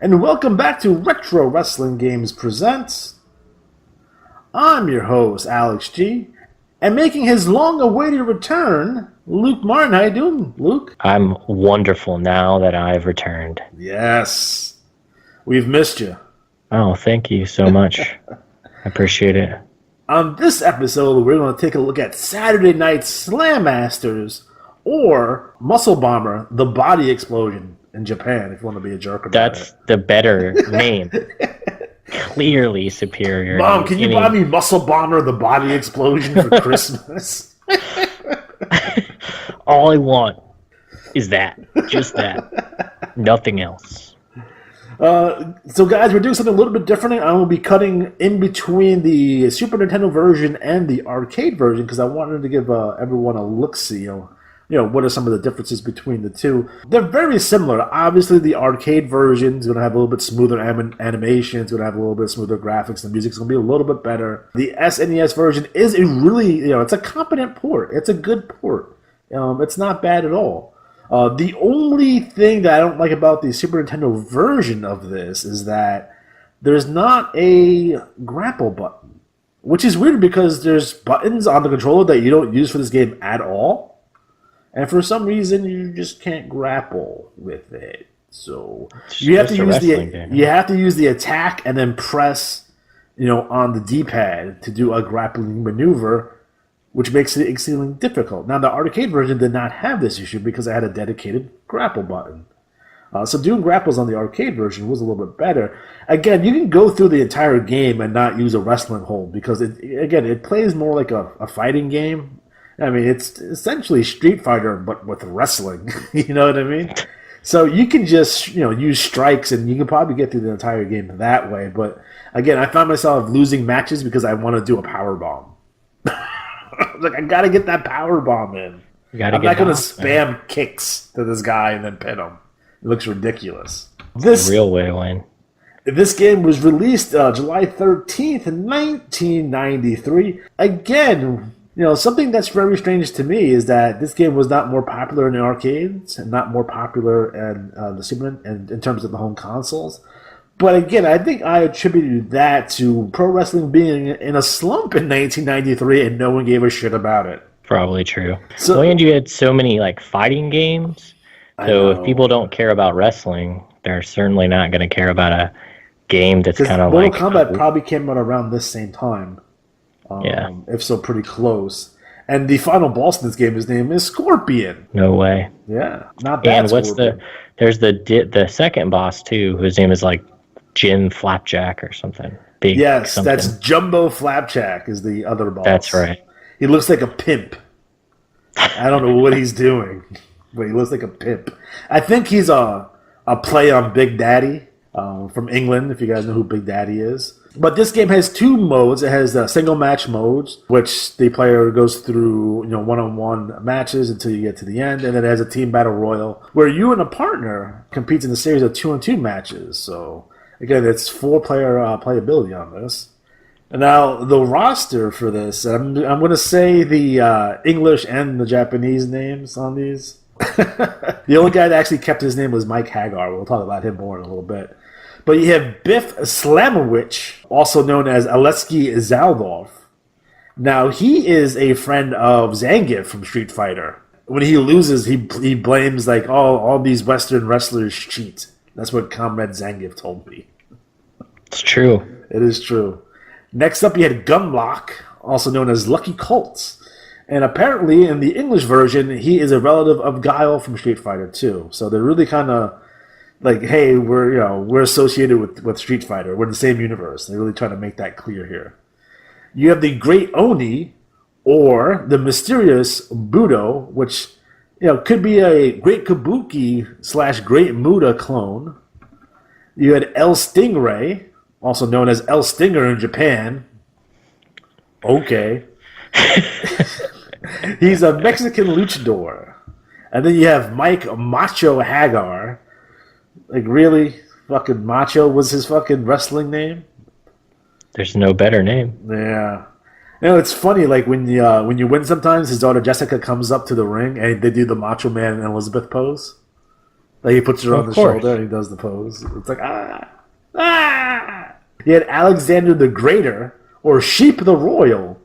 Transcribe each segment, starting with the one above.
And welcome back to Retro Wrestling Games Presents. I'm your host, Alex G. And making his long-awaited return, Luke Martin. How you doing, Luke? I'm wonderful now that I've returned. Yes. We've missed you. Oh, thank you so much. I appreciate it. On this episode, we're going to take a look at Saturday Night Slam Masters or Muscle Bomber, The Body Explosion in Japan, if you want to be a jerk about it. That's the better name. Clearly superior. Mom, can you buy me Muscle Bomber, The Body Explosion for Christmas? All I want is that. Just that. Nothing else. So guys, we're doing something a little bit different. I will be cutting in between the Super Nintendo version and the arcade version because I wanted to give everyone a look-see. What are some of the differences between the two? They're very similar. Obviously, the arcade version is going to have a little bit smoother animation. It's going to have a little bit smoother graphics. The music's going to be a little bit better. The SNES version is a really, it's a competent port. It's a good port. It's not bad at all. The only thing that I don't like about the Super Nintendo version of this is that there's not a grapple button, which is weird because there's buttons on the controller that you don't use for this game at all. And for some reason, you just can't grapple with it. So you have to use the attack and then press, on the D-pad to do a grappling maneuver, which makes it exceedingly difficult. Now, the arcade version did not have this issue because it had a dedicated grapple button. So doing grapples on the arcade version was a little bit better. Again, you can go through the entire game and not use a wrestling hold because, it plays more like a fighting game. I mean, it's essentially Street Fighter, but with wrestling. You know what I mean? So you can just, use strikes, and you can probably get through the entire game that way. But again, I found myself losing matches because I want to do a power bomb. Like, I got to get that power bomb in. I'm not going to spam kicks to this guy and then pin him. It looks ridiculous. The real way to win. This game was released July 13th, 1993. Again, something that's very strange to me is that this game was not more popular in the arcades and not more popular in the Super in terms of the home consoles. But again, I think I attributed that to pro wrestling being in a slump in 1993 and no one gave a shit about it. Probably true. And you had so many fighting games. So if people don't care about wrestling, they're certainly not going to care about a game that's kind of Mortal Kombat probably came out around this same time. If so, pretty close. And the final boss in this game, his name is Scorpion. No way. Yeah, not bad. And there's the second boss too, whose name is Jim Flapjack or something. That's Jumbo Flapjack is the other boss. That's right. He looks like a pimp. I don't know what he's doing, but he looks like a pimp. I think he's a play on Big Daddy from England, if you guys know who Big Daddy is. But this game has two modes. It has single match modes, which the player goes through, one-on-one matches until you get to the end, and then it has a team battle royal where you and a partner compete in a series of 2-on-2 matches. So again, it's 4-player playability on this. And now the roster for this, I'm going to say the English and the Japanese names on these. The only guy that actually kept his name was Mike Haggar. We'll talk about him more in a little bit. But you have Biff Slamowicz, also known as Aleksei Zaldov. Now, he is a friend of Zangief from Street Fighter. When he loses, he blames, all these Western wrestlers cheat. That's what Comrade Zangief told me. It's true. It is true. Next up, you had Gunlock, also known as Lucky Colt. And apparently, in the English version, he is a relative of Guile from Street Fighter 2. So they're really kind of hey, we're associated with Street Fighter. We're in the same universe. They're really trying to make that clear here. You have the Great Oni, or the Mysterious Budo, which could be a Great Kabuki / Great Muda clone. You had El Stingray, also known as El Stinger in Japan. Okay. He's a Mexican luchador. And then you have Mike Macho Haggar. Really? Fucking Macho was his fucking wrestling name? There's no better name. Yeah. It's funny, when you win sometimes, his daughter Jessica comes up to the ring and they do the Macho Man and Elizabeth pose. Like he puts her on the course. shoulder and he does the pose. It's like, ah. He had Alexander the Greater, or Sheep the Royal,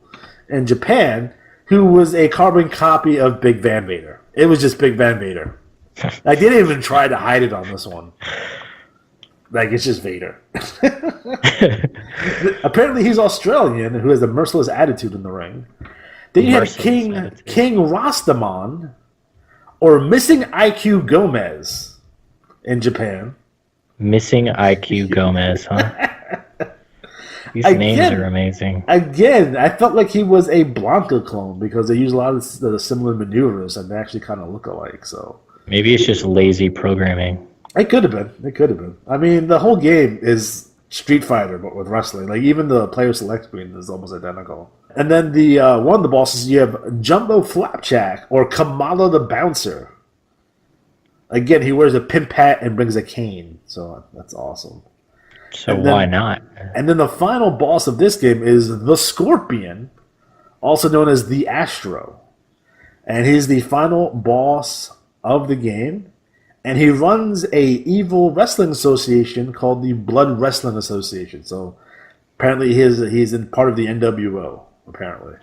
in Japan, who was a carbon copy of Big Van Vader. It was just Big Van Vader. I didn't even try to hide it on this one. Like, it's just Vader. Apparently, he's Australian who has a merciless attitude in the ring. Then you had King Rastamon, or Missing IQ Gomez in Japan. Missing IQ Gomez, huh? These names are amazing. Again, I felt like he was a Blanca clone because they use a lot of the similar maneuvers and they actually kind of look alike. So maybe it's just lazy programming. It could have been. It could have been. I mean, the whole game is Street Fighter, but with wrestling. Like, even the player select screen is almost identical. And then the one of the bosses, you have Jumbo Flapjack, or Kamala the Bouncer. Again, he wears a pimp hat and brings a cane, so that's awesome. So why not? And then the final boss of this game is the Scorpion, also known as the Astro. And he's the final boss of the game. And he runs a evil wrestling association called the Blood Wrestling Association. So apparently he's in part of the NWO, apparently.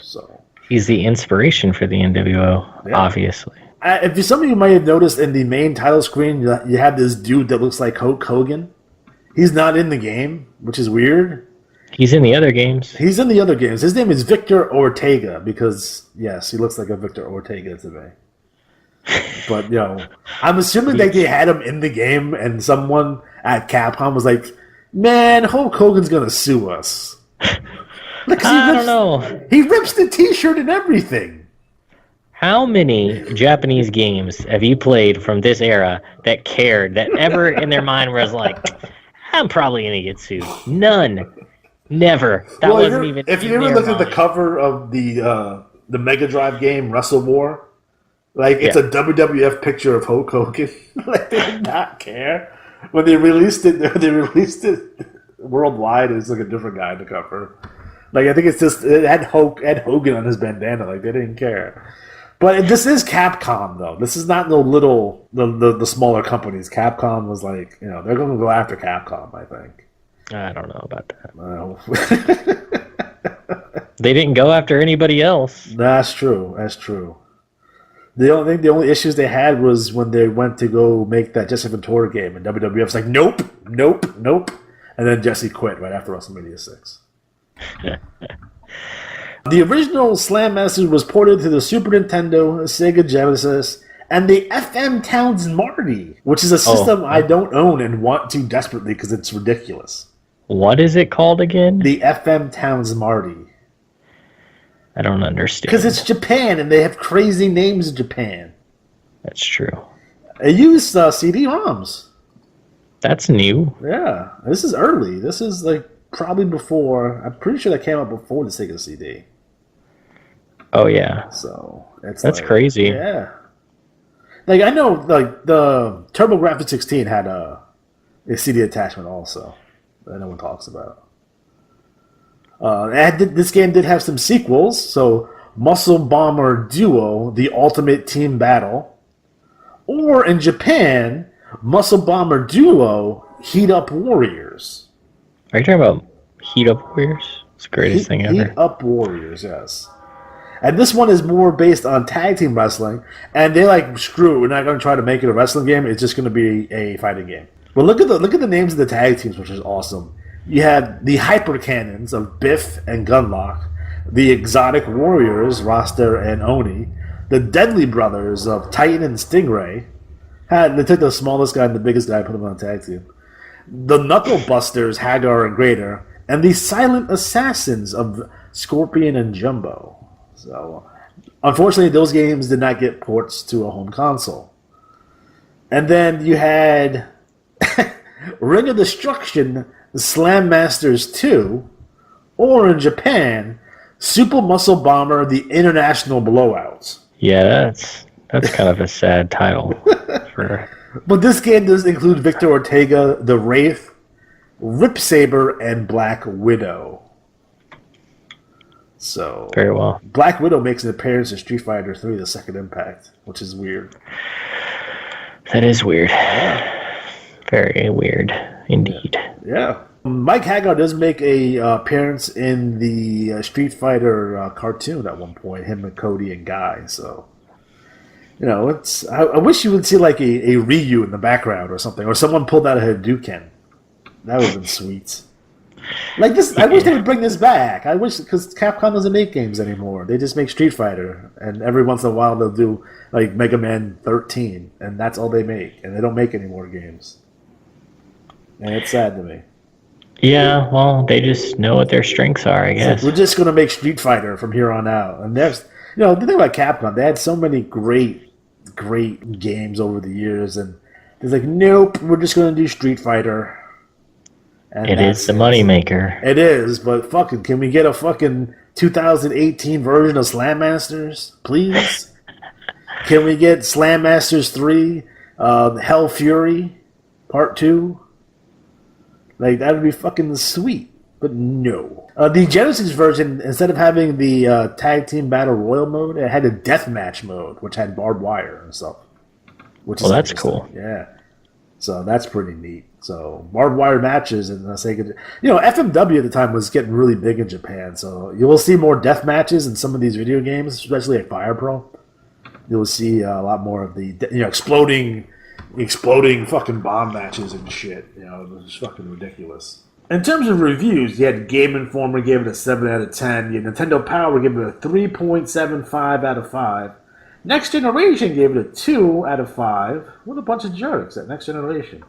So he's the inspiration for the NWO, obviously. If some of you might have noticed in the main title screen, you have this dude that looks like Hulk Hogan. He's not in the game, which is weird. He's in the other games. He's in the other games. His name is Victor Ortega because, yes, he looks like a Victor Ortega to me. But, you know, I'm assuming that they had him in the game and someone at Capcom was like, man, Hulk Hogan's going to sue us. Like, I don't know. He rips the t-shirt and everything. How many Japanese games have you played from this era that cared, that ever in their mind was like, I'm probably going to get sued? None. Never. That wasn't even. If you ever looked at the cover of the Mega Drive game, Wrestle War, like, it's a WWF picture of Hulk Hogan. Like, they did not care. When they released it worldwide, it's like a different guy on the cover. Like, I think it's just, it had Hogan on his bandana. Like, they didn't care. But this is Capcom, though. This is not the smaller companies. Capcom was like, you know, they're going to go after Capcom, I think. I don't know about that. They didn't go after anybody else. That's true. The only issues they had was when they went to go make that Jesse Ventura game, and WWF was like, nope, and then Jesse quit right after WrestleMania 6. The original Slam Masters was ported to the Super Nintendo, Sega Genesis, and the FM Towns Marty, which is a system I don't own and want to desperately because it's ridiculous. What is it called again? The FM Towns Marty. I don't understand. Because it's Japan, and they have crazy names in Japan. That's true. They use CD-ROMs. That's new. Yeah, this is early. This is like probably before. I'm pretty sure that came out before the Sega CD. Oh yeah. So that's like, crazy. Yeah. Like, I know, like, the TurboGrafx-16 had a CD attachment also that no one talks about. This game did have some sequels, so Muscle Bomber Duo, The Ultimate Team Battle, or in Japan, Muscle Bomber Duo, Heat Up Warriors. Are you talking about Heat Up Warriors? It's the greatest thing ever. Heat Up Warriors, yes. And this one is more based on tag team wrestling, and they like, screw it, we're not going to try to make it a wrestling game, it's just going to be a fighting game. But look at the names of the tag teams, which is awesome. You had the Hyper Cannons of Biff and Gunlock, the Exotic Warriors, Roster and Oni, the Deadly Brothers of Titan and Stingray. They took the smallest guy and the biggest guy and put them on a tag team. The Knuckle Busters, Haggar and Greater, and the Silent Assassins of Scorpion and Jumbo. So, unfortunately, those games did not get ports to a home console. And then you had Ring of Destruction, Slam Masters 2, or in Japan, Super Muscle Bomber, The International Blowouts. Yeah, that's kind of a sad title. But this game does include Victor Ortega, The Wraith, Rip Saber, and Black Widow. So very well. Black Widow makes an appearance in Street Fighter 3: The Second Impact, which is weird. That is weird. Yeah. Very weird indeed. Yeah. Mike Haggar does make a appearance in the Street Fighter cartoon at one point. Him and Cody and Guy. So, it's. I wish you would see like a Ryu in the background or something, or someone pulled out a Hadouken. That would have been sweet. Like this, I wish they would bring this back. I wish, because Capcom doesn't make games anymore. They just make Street Fighter, and every once in a while they'll do like Mega Man 13, and that's all they make. And they don't make any more games. And it's sad to me. Yeah, well, they just know what their strengths are, I guess. We're just gonna make Street Fighter from here on out. And there's, the thing about Capcom, they had so many great games over the years, and it's like, nope, we're just gonna do Street Fighter. And it is the moneymaker. It is, but fucking, can we get a fucking 2018 version of Slam Masters, please? Can we get Slam Masters 3, Hell Fury, Part 2? Like, that would be fucking sweet, but no. The Genesis version, instead of having the Tag Team Battle Royal mode, it had a Deathmatch mode, which had barbed wire and stuff. Well, that's cool. Yeah. So that's pretty neat. So barbed wire matches, and Sega, FMW at the time was getting really big in Japan. So you will see more death matches in some of these video games, especially like Fire Pro. You will see a lot more of the exploding fucking bomb matches and shit. It was fucking ridiculous. In terms of reviews, you had Game Informer gave it a 7 out of 10. You had Nintendo Power gave it a 3.75 out of 5. Next Generation gave it a 2 out of 5. What a bunch of jerks at Next Generation.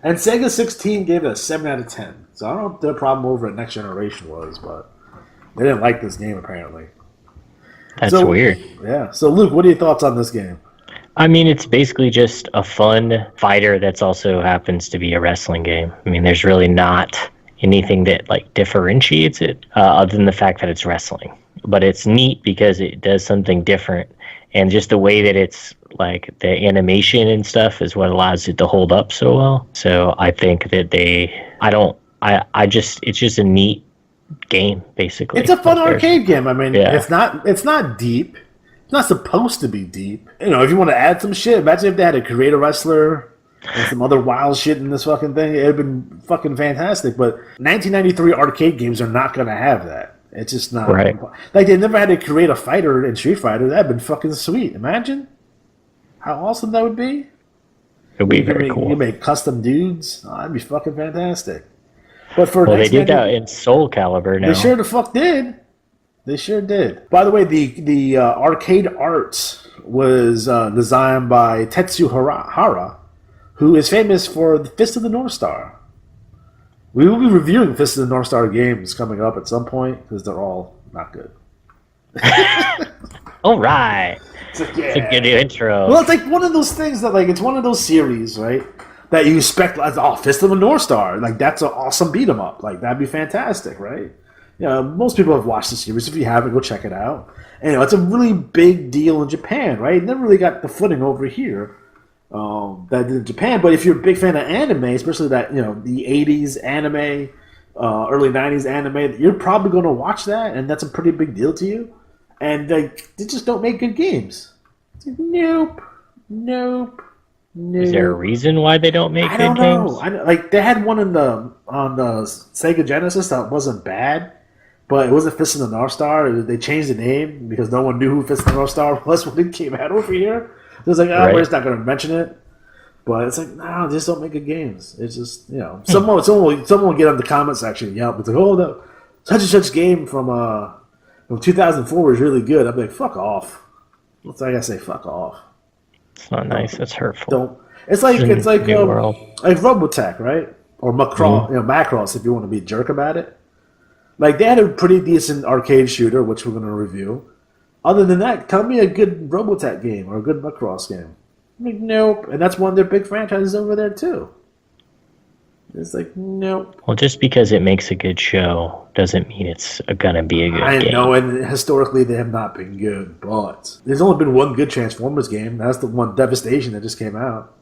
And Sega 16 gave it a 7 out of 10. So I don't know what the problem over at Next Generation was, but they didn't like this game apparently. That's weird. Yeah. So Luke, what are your thoughts on this game? I mean, it's basically just a fun fighter that's also happens to be a wrestling game. I mean, there's really not anything that like differentiates it other than the fact that it's wrestling. But it's neat because it does something different. And just the way that it's like the animation and stuff is what allows it to hold up so well. So I think that it's just a neat game, basically. It's a fun arcade game. I mean, yeah. It's not deep. It's not supposed to be deep. If you want to add some shit, imagine if they had a creator wrestler and some other wild shit in this fucking thing. It'd have been fucking fantastic. But 1993 arcade games are not going to have that. It's just not. Right. Like, they never had to create a fighter in Street Fighter. That'd been fucking sweet. Imagine how awesome that would be. It would be very cool. You make custom dudes. Oh, that'd be fucking fantastic. But they did that in Soul Calibur now. They sure the fuck did. They sure did. By the way, the arcade art was designed by Tetsu Hara, who is famous for the Fist of the North Star. We will be reviewing Fist of the North Star games coming up at some point because they're all not good. All right. It's a good intro. Well, it's like one of those things that, like, it's one of those series, right, that you expect, like, Fist of the North Star. Like, that's an awesome beat 'em up. Like, that'd be fantastic, right? Most people have watched the series. If you haven't, go check it out. And, it's a really big deal in Japan, right? It never really got the footing over here. That in Japan, but if you're a big fan of anime, especially that the 80s anime, early 90s anime, you're probably going to watch that, and that's a pretty big deal to you. And they just don't make good games. It's like, nope. Is there a reason why they don't make good games? I know. Like, they had one on the Sega Genesis that wasn't bad, but it wasn't Fist of the North Star. They changed the name because no one knew who Fist of the North Star was when it came out over here. It was like, we're just not going to mention it. But it's like, no, just don't make good games. It's just, someone will get on the comment section and yell. It's like, the such and such game from 2004 was really good. I'm like, fuck off. What's I gotta say? Fuck off. It's not nice. It's hurtful. It's like world. Like Robotech, right? Or Macross, Macross, if you want to be a jerk about it. Like, they had a pretty decent arcade shooter, which we're going to review. Other than that, tell me a good Robotech game or a good Macross game. I'm like, nope. And that's one of their big franchises over there, too. It's like, nope. Well, just because it makes a good show doesn't mean it's going to be a good game. I know, and historically they have not been good, but there's only been one good Transformers game. That's the one, Devastation, that just came out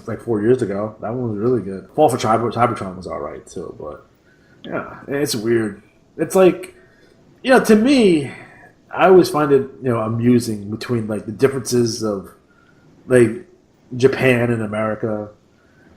like 4 years ago. That one was really good. Fall for Cybertron was all right, too, but yeah, it's weird. It's like, to me, I always find it, amusing between, like, the differences of, like, Japan and America.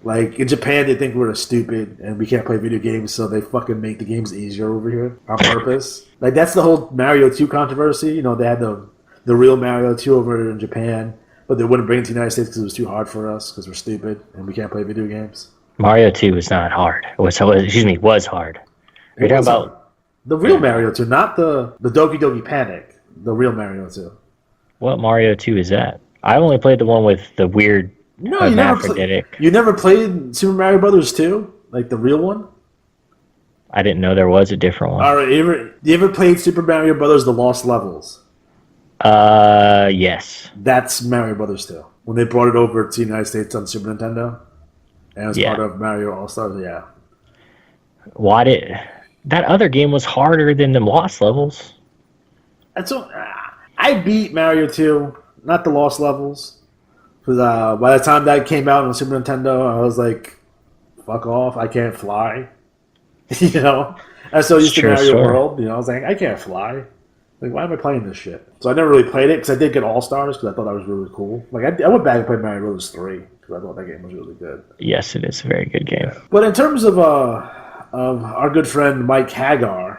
Like, in Japan, they think we're stupid and we can't play video games, so they fucking make the games easier over here on purpose. Like, that's the whole Mario 2 controversy. You know, they had the real Mario 2 over in Japan, but they wouldn't bring it to the United States because it was too hard for us because we're stupid and we can't play video games. Mario 2 was not hard. Was hard. You're talking about the real Mario 2, not the Doki Doki Panic. The real Mario 2. What Mario 2 is that? I only played the one with the weird No, you never played Super Mario Brothers 2? Like the real one? I didn't know there was a different one. All right, you ever played Super Mario Brothers: The Lost Levels? Yes. That's Mario Brothers 2. When they brought it over to the United States on Super Nintendo, and as part of Mario All Stars, yeah. Why did that other game was harder than the Lost Levels? I beat Mario 2, not the Lost Levels. Because by the time that came out on Super Nintendo, I was like, fuck off, I can't fly. You know? I'm so used to Mario World, you know, I was like, I can't fly. Like, why am I playing this shit? So I never really played it, because I did get All-Stars, because I thought that was really cool. Like, I went back and played Mario Bros. 3, because I thought that game was really good. Yes, it is a very good game. But in terms of our good friend Mike Haggar,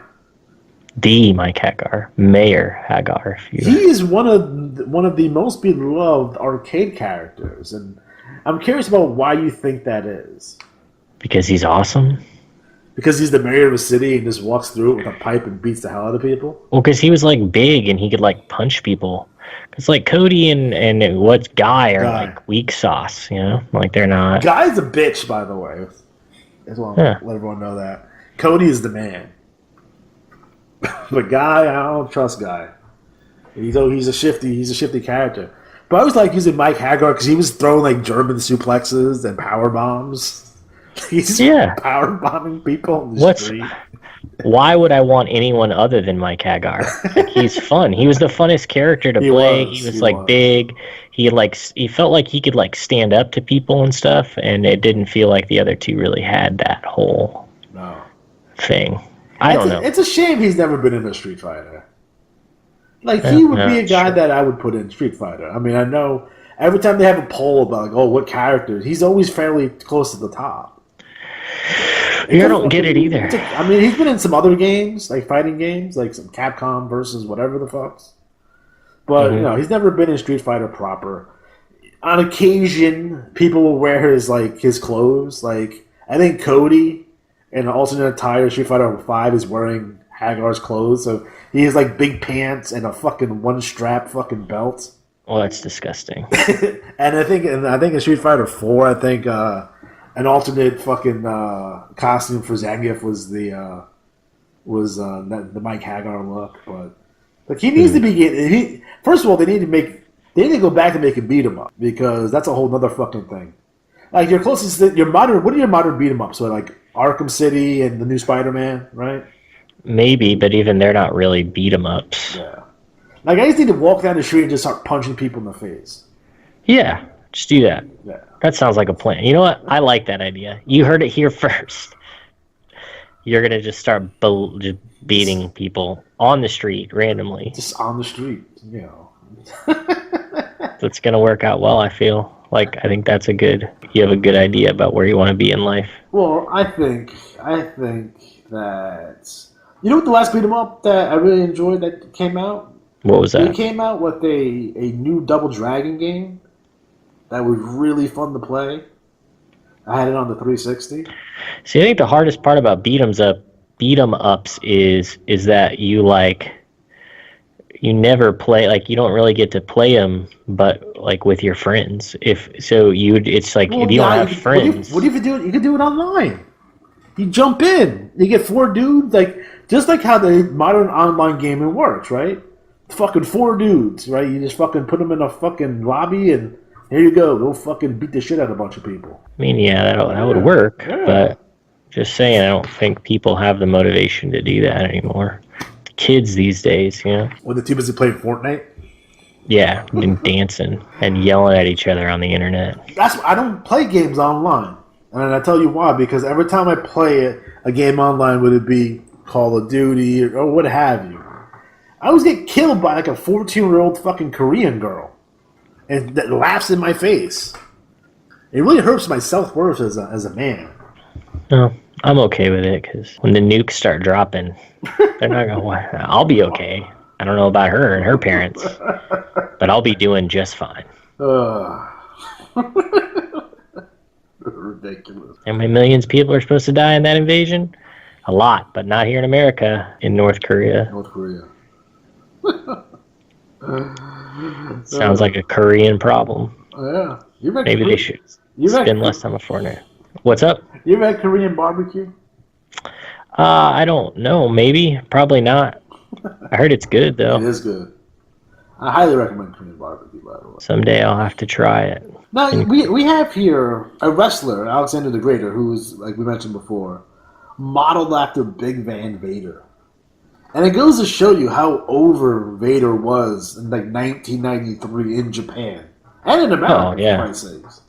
the Mike Haggar, Mayor Haggar. He is one of the most beloved arcade characters, and I'm curious about why you think that is. Because he's awesome? Because he's the mayor of a city and just walks through it with a pipe and beats the hell out of people? Well, because he was, like, big and he could, like, punch people. Because, like, Cody and what's Guy are, like, weak sauce, you know? Like, they're not... Guy's a bitch, by the way. I just want to let everyone know that. Cody is the man. But Guy, I don't trust Guy. He's a shifty character. But I was like using Mike Haggar because he was throwing like German suplexes and power bombs. He's power bombing people in the street. Why would I want anyone other than Mike Haggar? Like, he's fun. He was the funnest character to play. He was big. He felt like he could like stand up to people and stuff, and it didn't feel like the other two really had that whole thing. I don't know. It's a shame he's never been in a Street Fighter. Like, he would be a guy that I would put in Street Fighter. I mean, I know every time they have a poll about, like, what characters, he's always fairly close to the top. I don't get it either. I mean, he's been in some other games, like fighting games, like some Capcom versus whatever the fucks. But, he's never been in Street Fighter proper. On occasion, people will wear his clothes. Like, I think Cody in an alternate attire, Street Fighter 5 is wearing Haggar's clothes, so he has like big pants and a fucking one strap fucking belt. Well, that's disgusting. and I think in Street Fighter 4, I think an alternate fucking costume for Zangief was the Mike Haggar look. But like, he needs to be first of all, they need to go back and make him beat him up, because that's a whole nother fucking thing. Like, what are your modern beat 'em ups? So like Arkham City and the new Spider-Man, right? Maybe, but even they're not really beat 'em ups. Yeah. Like, I just need to walk down the street and just start punching people in the face. Yeah, just do that. Yeah. That sounds like a plan. You know what? I like that idea. You heard it here first. You're going to just start just beating people on the street randomly. Just on the street, you know. It's going to work out well, I feel. Like, I think you have a good idea about where you want to be in life. Well, I think that... You know what the last beat 'em up that I really enjoyed that came out? What was that? It came out with a new Double Dragon game that was really fun to play. I had it on the 360. See, I think the hardest part about beat 'em ups is that you never play, like, you don't really get to play them, but like with your friends. If you don't have friends. What if you do it? You can do it online. You jump in. You get 4 dudes, like, just like how the modern online gaming works, right? Fucking 4 dudes, right? You just fucking put them in a fucking lobby and here you go. Go fucking beat the shit out of a bunch of people. I mean, yeah, that would work, but just saying, I don't think people have the motivation to do that anymore. Kids these days, you know? When the too busy playing Fortnite? Yeah, and dancing and yelling at each other on the internet. I don't play games online. And I tell you why, because every time I play a game online, would it be Call of Duty or what have you, I always get killed by like a 14-year-old fucking Korean girl and that laughs in my face. It really hurts my self worth as a man. No, I'm okay with it because when the nukes start dropping, they're not gonna. I'll be okay. I don't know about her and her parents, but I'll be doing just fine. Ridiculous. How many millions of people are supposed to die in that invasion? A lot, but not here in America. In North Korea. North Korea. Sounds like a Korean problem. Yeah. Maybe they should spend less time on Fortnite. What's up? You ever had Korean barbecue? I don't know. Maybe. Probably not. I heard it's good, though. It is good. I highly recommend Korean barbecue, by the way. Someday I'll have to try it. Now, we have here a wrestler, Alexander the Greater, who's, like we mentioned before, modeled after Big Van Vader. And it goes to show you how over Vader was in, like, 1993 in Japan. And in America, for Christ's sakes.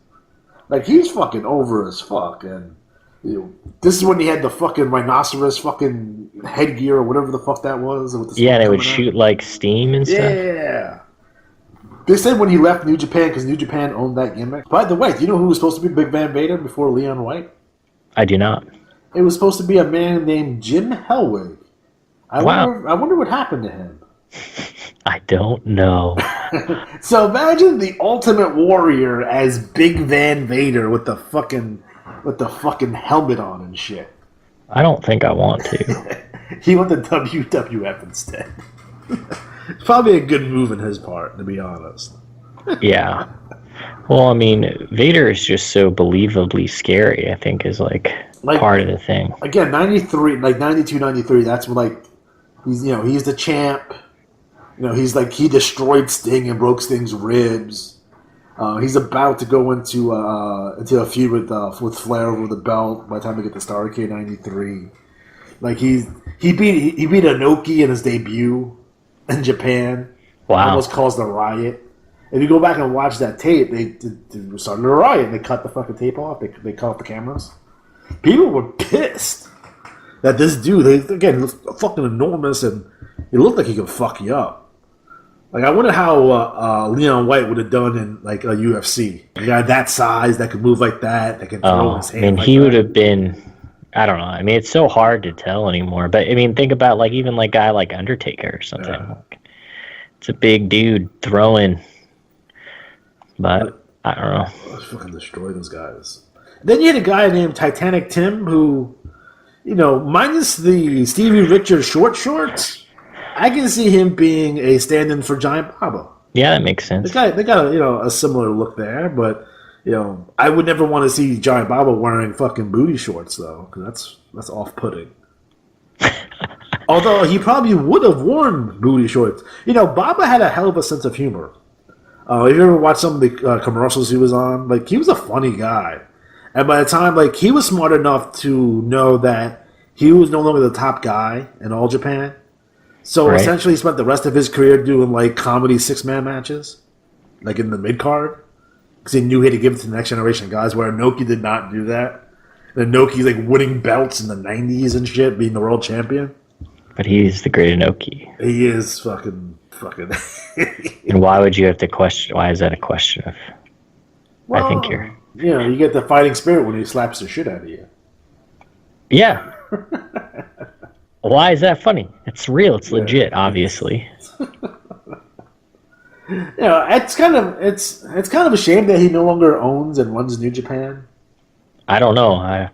Like, he's fucking over as fuck. And, you know, this is when he had the fucking rhinoceros fucking headgear or whatever the fuck that was. With the and it would shoot, like, steam and stuff. Yeah. They said when he left New Japan, because New Japan owned that gimmick. By the way, do you know who was supposed to be Big Van Vader before Leon White? I do not. It was supposed to be a man named Jim Hellwig. I wonder what happened to him. I don't know. So imagine the Ultimate Warrior as Big Van Vader with the fucking helmet on and shit. I don't think I want to. He went to WWF instead. It's probably a good move in his part, to be honest. Yeah. Well, I mean, Vader is just so believably scary, I think, is like part of the thing. Again, 93, like 92, 93, that's when, like, he's the champ. You know, he destroyed Sting and broke Sting's ribs. He's about to go into a feud with Flair over the belt by the time we get to Starrcade 93. Like, he beat Inoki in his debut in Japan. Wow. Almost caused a riot. If you go back and watch that tape, they started a riot. They cut the fucking tape off. They cut off the cameras. People were pissed that this dude, he looked fucking enormous, and he looked like he could fuck you up. Like, I wonder how Leon White would have done in, like, a UFC. A guy that size, that could move like that can throw his hand. I mean, he would have been, I don't know. I mean, it's so hard to tell anymore. But, I mean, think about, like, even, like, a guy like Undertaker or something. Yeah. Like, it's a big dude throwing. But, I don't know. Let's fucking destroy those guys. Then you had a guy named Titanic Tim who, you know, minus the Stevie Richards short shorts, I can see him being a stand-in for Giant Baba. Yeah, that makes sense. They got a similar look there, but, you know, I would never want to see Giant Baba wearing fucking booty shorts, though, because that's off-putting. Although he probably would have worn booty shorts. You know, Baba had a hell of a sense of humor. If you ever watched some of the commercials he was on, like, he was a funny guy. And by the time, like, he was smart enough to know that he was no longer the top guy in all Japan. So essentially he spent the rest of his career doing, like, comedy six-man matches, like in the mid-card, because he knew he had to give it to the next generation of guys, where Inoki did not do that. And Inoki's, like, winning belts in the 90s and shit, being the world champion. But he's the great Inoki. He is fucking. And why would you have to question? Why is that a question of? Well, I think you're. You know, you get the fighting spirit when he slaps the shit out of you. Yeah. Why is that funny? It's real. It's legit. Obviously. You know, it's kind of a shame that he no longer owns and runs New Japan. I don't know.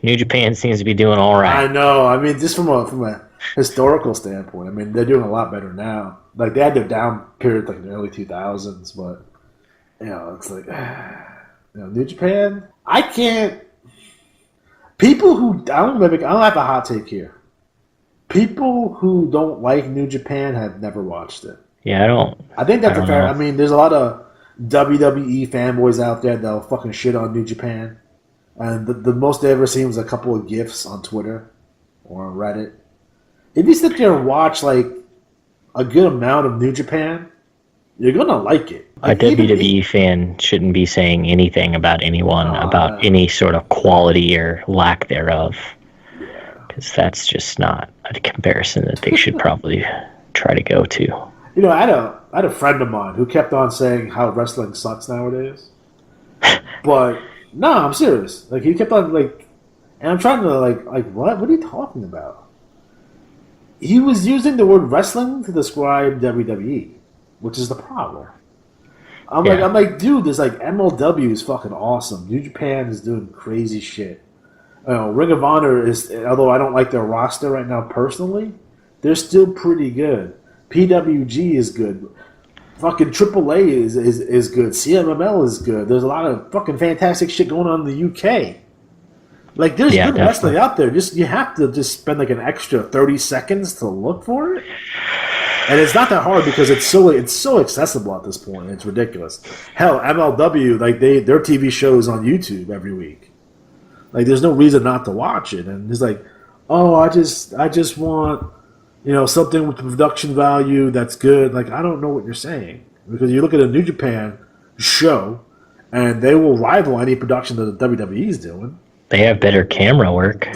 New Japan seems to be doing all right. I know. I mean, just from a historical standpoint, I mean, they're doing a lot better now. Like, they had their down period like in the early 2000s, but, you know, it's like, you know, New Japan, I can't. People who I don't have a hot take here. People who don't like New Japan have never watched it. Yeah, I don't. I think that's fair. I mean, there's a lot of WWE fanboys out there that'll fucking shit on New Japan. And the most they ever seen was a couple of GIFs on Twitter or on Reddit. If you sit there and watch, like, a good amount of New Japan, you're going to like it. Like, a WWE fan shouldn't be saying anything about anyone, about any sort of quality or lack thereof. Because that's just not a comparison that they should probably try to go to. You know, I had a friend of mine who kept on saying how wrestling sucks nowadays. But no, I'm serious. Like he kept on like, and I'm trying to like what? What are you talking about? He was using the word wrestling to describe WWE, which is the problem. Yeah. I'm like, dude, this like MLW is fucking awesome. New Japan is doing crazy shit. Ring of Honor is, although I don't like their roster right now personally, they're still pretty good. PWG is good. Fucking AAA is good. CMML is good. There's a lot of fucking fantastic shit going on in the UK. Like, there's Yeah, good wrestling definitely. out there. Just you have to just spend like an extra 30 seconds to look for it. And it's not that hard because it's so accessible at this point. It's ridiculous. Hell, MLW like their TV shows on YouTube every week. Like there's no reason not to watch it. And it's like, oh, I just want something with production value that's good. Like I don't know what you're saying because you look at a New Japan show, and they will rival any production that the WWE is doing. They have better camera work.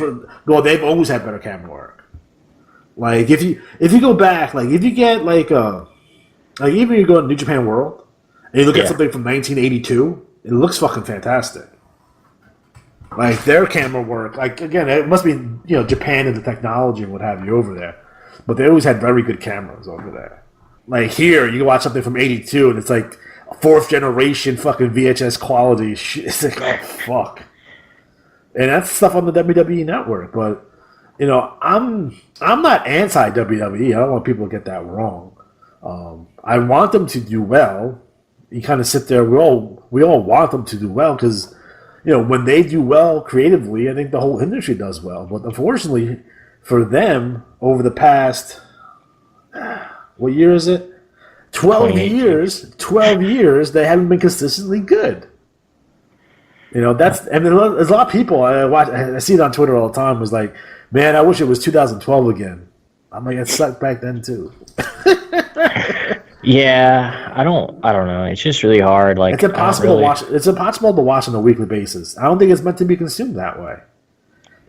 Well, they've always had better camera work. Like if you go back, like if you get like even you go to New Japan World and you look at Yeah. something from 1982, it looks fucking fantastic. Like their camera work, like again, it must be Japan and the technology and what have you over there, but they always had very good cameras over there. Like here, you can watch something from '82 and it's like fourth generation fucking VHS quality shit. It's like oh fuck, and that's stuff on the WWE network. But I'm not anti WWE. I don't want people to get that wrong. I want them to do well. You kind of sit there. We all want them to do well because when they do well creatively, I think the whole industry does well. But unfortunately, for them, over the past what year is it? 2018. 12 years, they haven't been consistently good. That's I mean, there's a lot of people I see it on Twitter all the time. Was like, man, I wish it was 2012 again. I'm like, it sucked back then too. Yeah, I don't know. It's just really hard. It's Like I don't impossible to really. watch. It's impossible to watch on a weekly basis. I don't think it's meant to be consumed that way.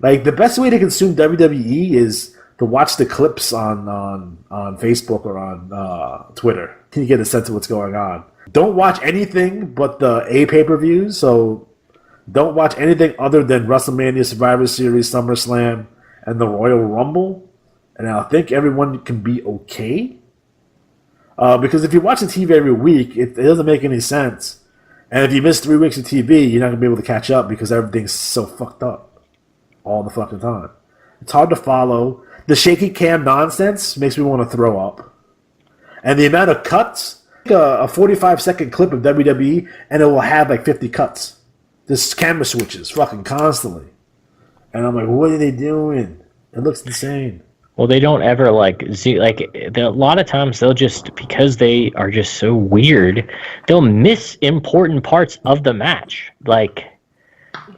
Like the best way to consume WWE is to watch the clips on Facebook or on Twitter. You get a sense of what's going on. Don't watch anything but the pay-per-views. So don't watch anything other than WrestleMania, Survivor Series, SummerSlam, and the Royal Rumble. And I think everyone can be okay. Because if you watch the TV every week, it doesn't make any sense. And if you miss 3 weeks of TV, you're not gonna be able to catch up because everything's so fucked up all the fucking time. It's hard to follow. The shaky cam nonsense makes me want to throw up. And the amount of cuts, a 45-second clip of WWE, and it will have like 50 cuts. This camera switches fucking constantly. And I'm like, what are they doing? It looks insane. Well, they don't ever like see like a lot of times they'll just because they are just so weird, they'll miss important parts of the match. Like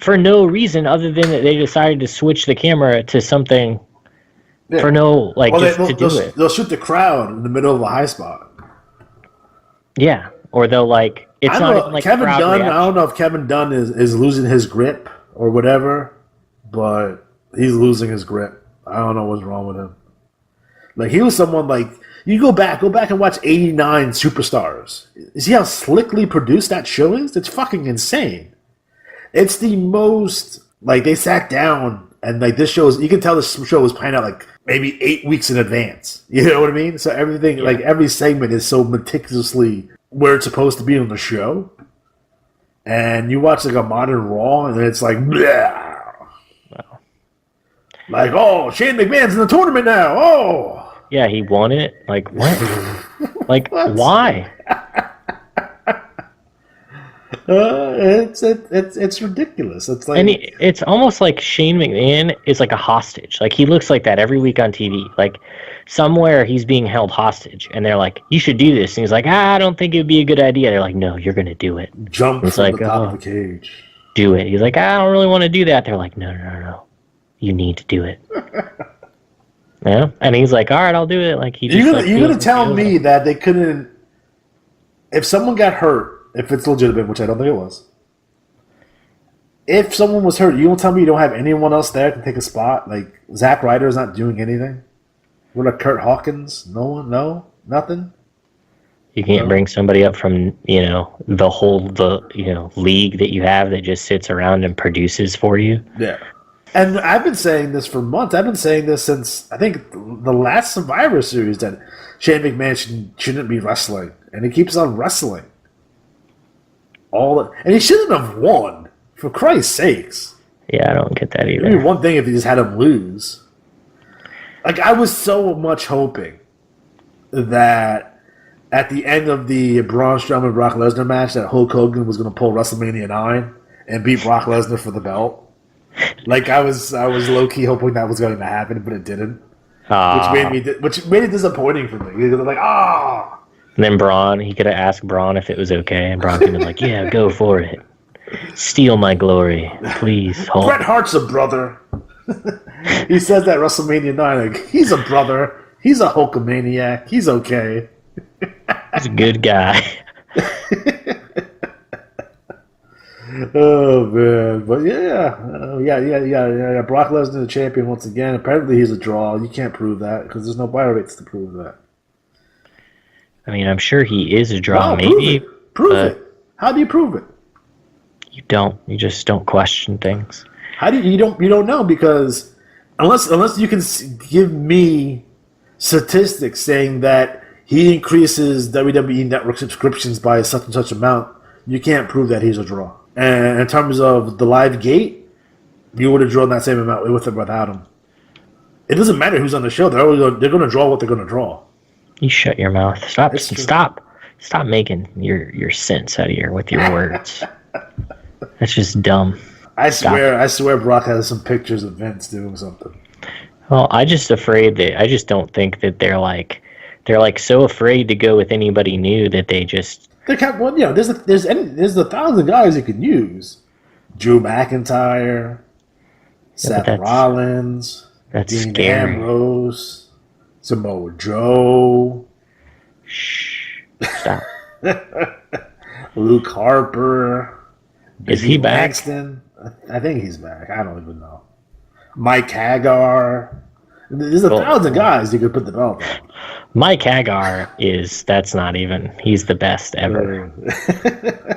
for no reason other than that they decided to switch the camera to something Yeah. for no like Well, just to do they'll, it. they'll shoot the crowd in the middle of a high spot. Yeah, or they'll like it's I not don't even know. like Kevin crowd Dunn, I don't reaction. know if Kevin Dunn is losing his grip or whatever, but he's losing his grip. I don't know what's wrong with him. Like he was someone like you go back and watch '89 Superstars. You see how slickly produced that show is? It's fucking insane. It's the most like they sat down and like this show is you can tell this show was planned out like maybe 8 weeks in advance. You know what I mean? So everything like Yeah. every segment is so meticulously where it's supposed to be on the show. And you watch like a modern Raw and it's like blah. Like, oh, Shane McMahon's in the tournament now. Oh, Yeah, he won it. Like what? Like what? why? It's ridiculous. It's like And it's almost like Shane McMahon is like a hostage. Like he looks like that every week on TV. Like somewhere he's being held hostage, and they're like, "You should do this." And he's like, "I don't think it'd be a good idea." They're like, "No, you're gonna do it." jump It's from the like, top of "Oh, a cage. do it." He's like, "I don't really want to do that." They're like, "No, no, no, no. You need to do it." Yeah, and he's like, "All right, I'll do it." Like he just like You're feels gonna tell feels me it. that they couldn't if someone got hurt, if it's legitimate, which I don't think it was. If someone was hurt, you won't tell me you don't have anyone else there to take a spot. Like Zack Ryder's not doing anything. What about Kurt Hawkins? No one, no, nothing. You can't bring somebody up from, the league that you have that just sits around and produces for you. Yeah. And I've been saying this for months. I've been saying this since, I think, the last Survivor Series that Shane McMahon shouldn't be wrestling. And he keeps on wrestling. And he shouldn't have won, for Christ's sakes. Yeah, I don't get that either. Maybe one thing if you just had him lose. Like, I was so much hoping that at the end of the Braun Strowman Brock Lesnar match that Hulk Hogan was going to pull WrestleMania 9 and beat Brock Lesnar for the belt. Like, I was low-key hoping that was going to happen, but it didn't. Which made it disappointing for me. Like, And then Braun, he could have asked Braun if it was okay, and Braun could have been like, yeah, go for it. Steal my glory, please, Hulk. Bret Hart's a brother. He says that WrestleMania 9, like, he's a brother. He's a Hulkamaniac. He's okay. He's a good guy. Oh, man. But, yeah. Brock Lesnar, the champion, once again. Apparently, he's a draw. You can't prove that because there's no buy rates to prove that. I mean, I'm sure he is a draw, No, maybe. Prove it. How do you prove it? You don't. You just don't question things. How do you don't know, because unless you can give me statistics saying that he increases WWE Network subscriptions by such and such amount, you can't prove that he's a draw. And in terms of the live gate, you would have drawn that same amount with or without him. It doesn't matter who's on the show; they're going to draw what they're going to draw. You shut your mouth. Stop making your sense out of here with your words. That's just dumb. I swear Brock has some pictures of Vince doing something. Well, I just don't think that they're like so afraid to go with anybody new that they just. There's 1,000 guys you can use. Drew McIntyre, Seth Rollins, that's Dean scary. Ambrose, Samoa Joe. Shh. Stop. Luke Harper. Is he back? Langston. I think he's back. I don't even know. Mike Haggar. There's 1,000 guys you could put the belt on. Mike Haggar that's not even. He's the best ever.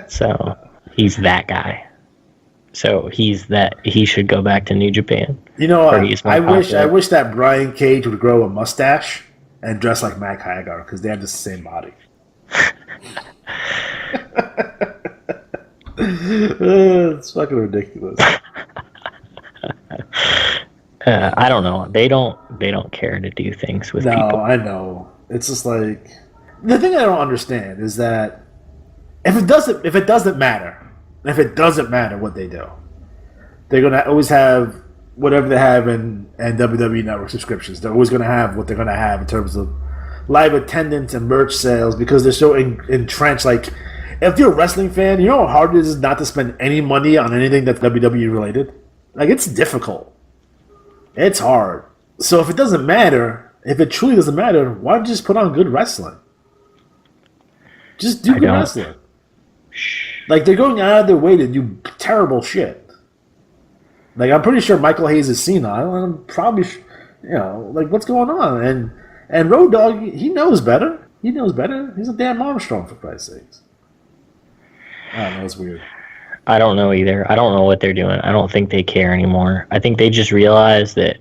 So he's that guy. So he should go back to New Japan. You know, I wish that Brian Cage would grow a mustache and dress like Mike Haggar because they have the same body. It's fucking ridiculous. I don't know. They don't care to do things with people. No, I know. It's just like the thing I don't understand is that if it doesn't matter what they do, they're gonna always have whatever they have in WWE Network subscriptions. They're always gonna have what they're gonna have in terms of live attendance and merch sales because they're so entrenched. Like, if you're a wrestling fan, you know how hard it is not to spend any money on anything that's WWE related? Like, it's difficult. It's hard. So if it doesn't matter, if it truly doesn't matter, why don't you just put on good wrestling? Just do good wrestling. Like, they're going out of their way to do terrible shit. Like, I'm pretty sure Michael Hayes is senile, and I'm probably, like, what's going on? And Road Dogg, he knows better. He knows better. He's a damn Armstrong, for Christ's sakes. I don't know, it's weird. I don't know either. I don't know what they're doing. I don't think they care anymore. I think they just realize that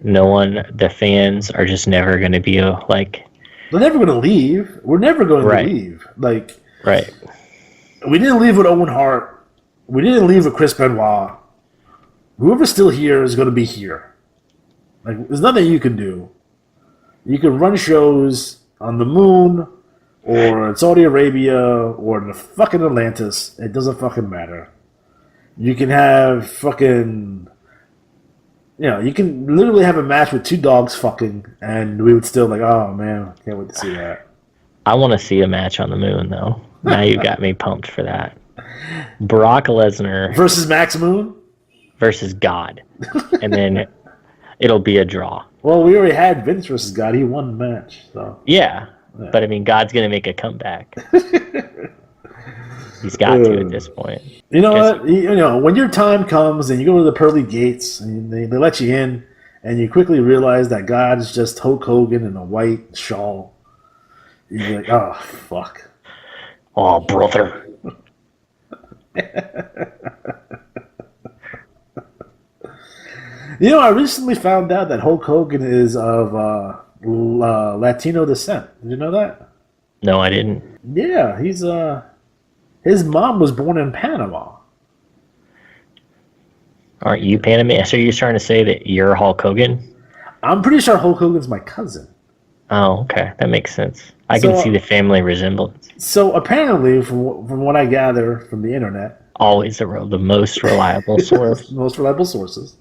the fans are just never going to be like... They're never going to leave. We're never going to leave. Like, right. We didn't leave with Owen Hart. We didn't leave with Chris Benoit. Whoever's still here is going to be here. Like, there's nothing you can do. You can run shows on the moon, or in Saudi Arabia, or in the fucking Atlantis. It doesn't fucking matter. You can have fucking... you can literally have a match with two dogs fucking, and we would still like, oh man, can't wait to see that. I want to see a match on the moon, though. Now you got me pumped for that. Brock Lesnar versus Max Moon versus God, and then it'll be a draw. Well, we already had Vince versus God. He won the match, so yeah. But I mean, God's gonna make a comeback. He's got to at this point. You know what? When your time comes and you go to the pearly gates and they let you in, and you quickly realize that God is just Hulk Hogan in a white shawl. You'd be like, oh, fuck. Oh, brother. You know, I recently found out that Hulk Hogan is of Latino descent. Did you know that? No, I didn't. Yeah, his mom was born in Panama. Aren't you Panamanian? So you're trying to say that you're Hulk Hogan? I'm pretty sure Hulk Hogan's my cousin. Oh, okay. That makes sense. I So, can see the family resemblance. So apparently, from what I gather from the internet, Always the most reliable source. most reliable sources,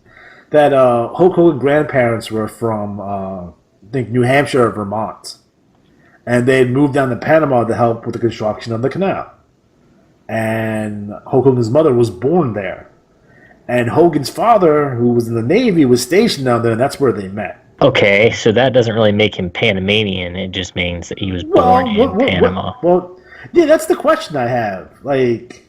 that Hulk Hogan's grandparents were from, I think, New Hampshire or Vermont. And they had moved down to Panama to help with the construction of the canal. And Hulk Hogan's mother was born there. And Hogan's father, who was in the Navy, was stationed down there, and that's where they met. Okay, so that doesn't really make him Panamanian. It just means that he was born in Panama. Yeah, that's the question I have. Like,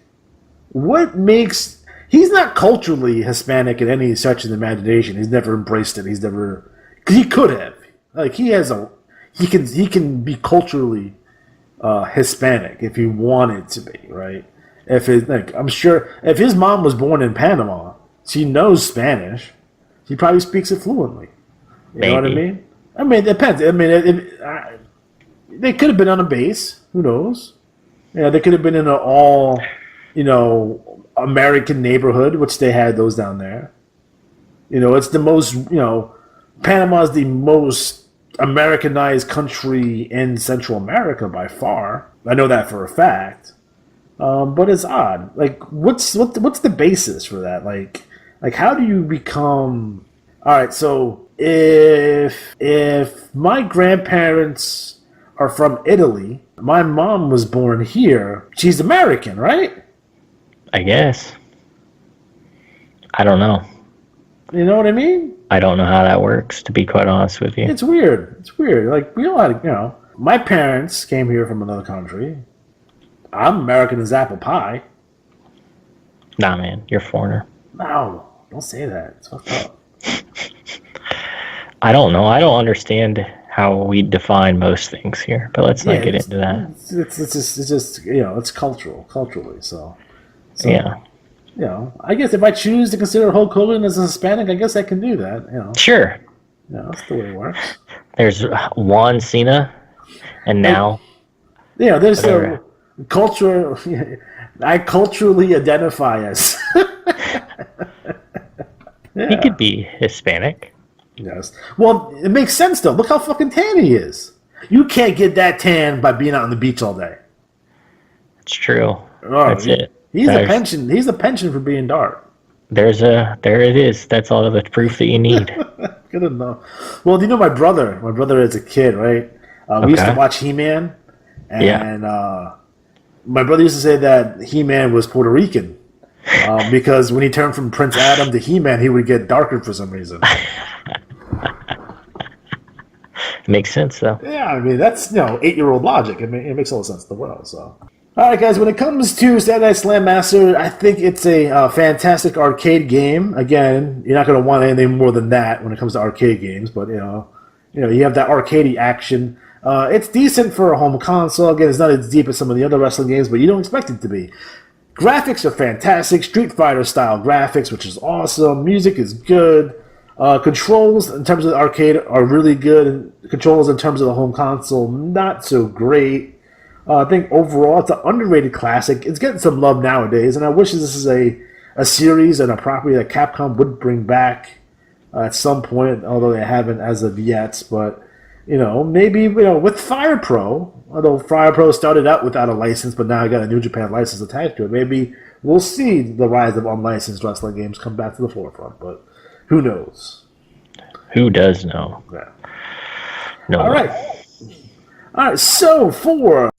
what makes... He's not culturally Hispanic in any such an imagination. He's never embraced it. He's never... Because he could have. Like, he can be culturally Hispanic if he wanted to be, right? I'm sure if his mom was born in Panama, she knows Spanish. She probably speaks it fluently. You know what I mean? I mean, it depends. I mean, they could have been on a base. Who knows? Yeah, they could have been in an all, American neighborhood, which they had those down there. It's the most, Panama is the most Americanized country in Central America by far. I know that for a fact. But it's odd. Like, what's the basis for that? Like how do you become? All right, so if my grandparents are from Italy, my mom was born here. She's American, right? I guess. I don't know. You know what I mean? I don't know how that works, to be quite honest with you. It's weird. It's weird. Like, we all, my parents came here from another country. I'm American as apple pie. Nah, man, you're a foreigner. No, don't say that. It's fucked up. I don't know. I don't understand how we define most things here, but let's not get into that. It's just it's culturally. So yeah. I guess if I choose to consider Hulk Hogan as a Hispanic, I guess I can do that. Sure. Yeah, that's the way it works. There's Juan Cena, and now. Yeah, there's a culture. I culturally identify as. Yeah. He could be Hispanic. Yes. Well, it makes sense though. Look how fucking tan he is. You can't get that tan by being out on the beach all day. It's true. Oh, That's it. He's a pension. He's a pension for being dark. There it is. That's all the proof that you need. Good enough. Well, my brother? My brother as a kid, right? We used to watch He-Man, and my brother used to say that He-Man was Puerto Rican because when he turned from Prince Adam to He-Man, he would get darker for some reason. It makes sense, though. Yeah, I mean that's 8-year-old logic. It makes all the sense in the world. So. All right, guys. When it comes to Saturday Night Slam Master, I think it's a fantastic arcade game. Again, you're not going to want anything more than that when it comes to arcade games. But you have that arcadey action. It's decent for a home console. Again, it's not as deep as some of the other wrestling games, but you don't expect it to be. Graphics are fantastic, Street Fighter style graphics, which is awesome. Music is good. Controls in terms of the arcade are really good. And controls in terms of the home console, not so great. I think overall it's an underrated classic. It's getting some love nowadays, and I wish this is a series and a property that Capcom would bring back at some point, although they haven't as of yet. But maybe with Fire Pro, although Fire Pro started out without a license, but now I got a New Japan license attached to it. Maybe we'll see the rise of unlicensed wrestling games come back to the forefront. But who knows? Who does know? Yeah. No. All right. So for